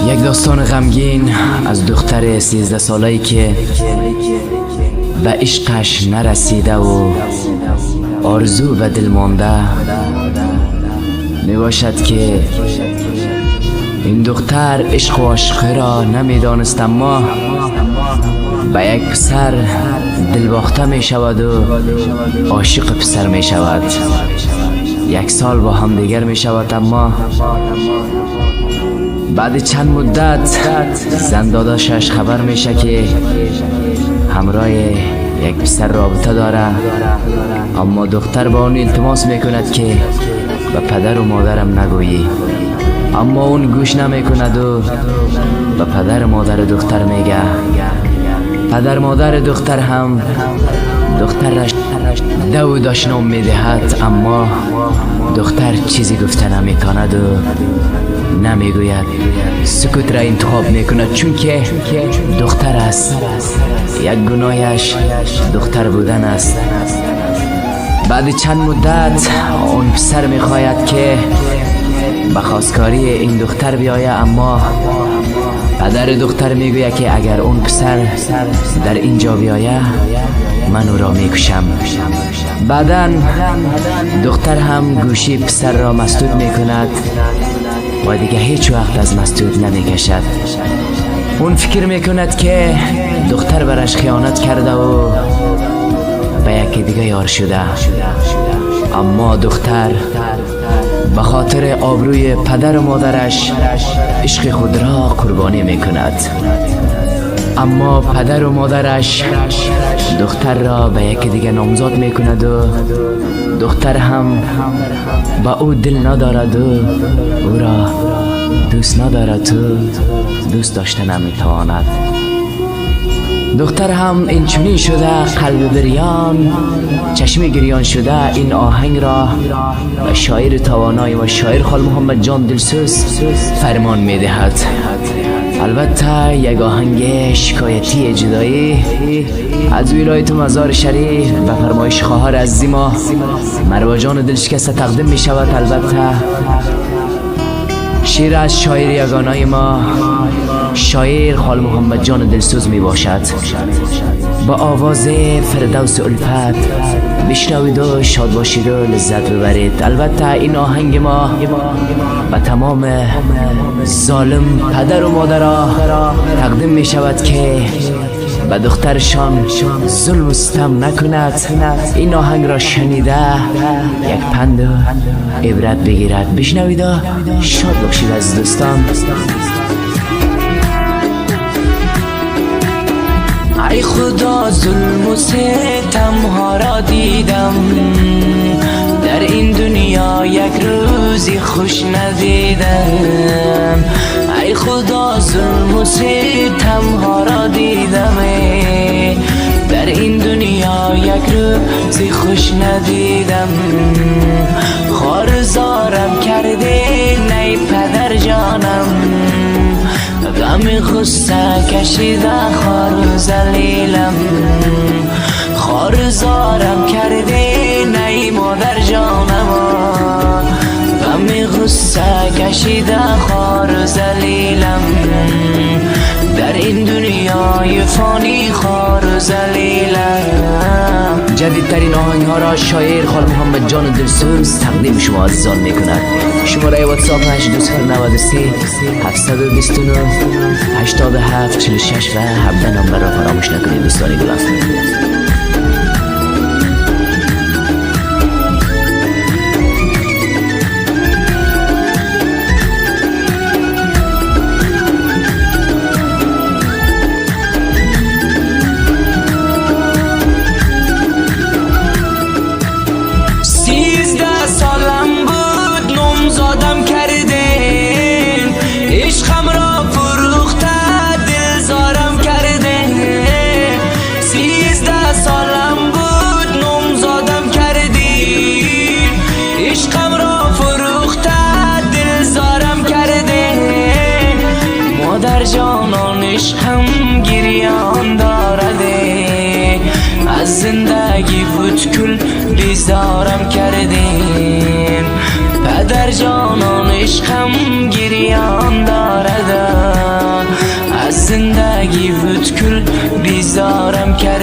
یک داستان غمگین از دختر 13 ساله‌ای که به عشقش نرسیده و آرزو به دل مانده. می باشد که این دختر عشق و عاشقی را نمیدانست، اما به یک پسر دلباخته می شود و عاشق پسر می شود. یک سال با هم دیگر می شود، اما بعد چند مدت زن داداشش خبر میشه که همراه یک پسر رابطه داره، اما دختر با اون التماس میکند که به پدر و مادرم نگویی، اما اون گوش نمیکند و به پدر و مادر دختر میگه. پدر مادر دختر هم دخترش دو داشنام میدهد، اما دختر چیزی گفته نمیتواند و نمیگوید، سکوت را انتخاب میکند، چون که دختر است. یک گناهش دختر بودن است. بعد چند مدت اون پسر میخواید که به خواستگاری این دختر بیایه، اما پدر دختر میگوید که اگر اون پسر در اینجا بیایه من او را میکشم. بعدا دختر هم گوشی پسر را مسدود میکند و دیگه هیچ وقت از مسدود نمیکشد. اون فکر میکند که دختر برش خیانت کرده و به یکی دیگه یار شده، اما دختر به خاطر آبروی پدر و مادرش عشق خود را قربانی میکند. اما پدر و مادرش دختر را به یکی دیگه نامزد میکند و دختر هم با او دل ندارد و او را دوست ندارد و دوست داشته نمیتواند. دختر هم اینچنین شده، قلب بریان چشم گریان شده، این آهنگ را به شاعر توانای و شاعر خال محمد جان دلسوز فرمان میدهد. البته یک آهنگ شکایتی جدایی از ولایت مزار شریف به فرمایش خواهر عزیز ما مروه جان دلشکسته تقدیم می شود. البته شعر از شاعر یگانه ما شاعر خال محمد جان دلسوز می باشد. با آواز فردوس الفت بشنوید و شاد باشید و لذت ببرید. البته این آهنگ ما به تمام ظالم پدر و مادرها تقدیم می شود که به دخترشان ظلم و ستم نکند. این آهنگ را شنیده یک پند و عبرت بگیرد. بشنوید و شاد باشید از دوستان. ای خدا ظلم و ستم ها را دیدم، در این دنیا یک روزی خوش ندیدم. ای خدا ظلم و ستم ها را دیدم، در این دنیا یک روزی خوش ندیدم. خارزارم کرده نی پدر جانم، غم غصه کشیده خار و ذلیلم. خارزارم کرده نی مادر جانم، غم غصه کشیده خار و ذلیلم. در این دنیای فانی خار و ذلیلم. جدیدترین آهنگ ها را شاعر خال محمد جان دلسوز تقدیم شما عزیزان می کند. شماره واتساپ 8293 729 87 46 و 17 نمبر را فراموش نکنید دوستان گلم. عشقم را فروخته دلزارم کرده، 13 سالم بود نامزادم کردی. عشقم را فروخته دلزارم کرده، مادر جانان عشقم گریان دارده. از زندگی بود کل بیزارم کردیم، پدر جانان عشقم گریان دارد. کرد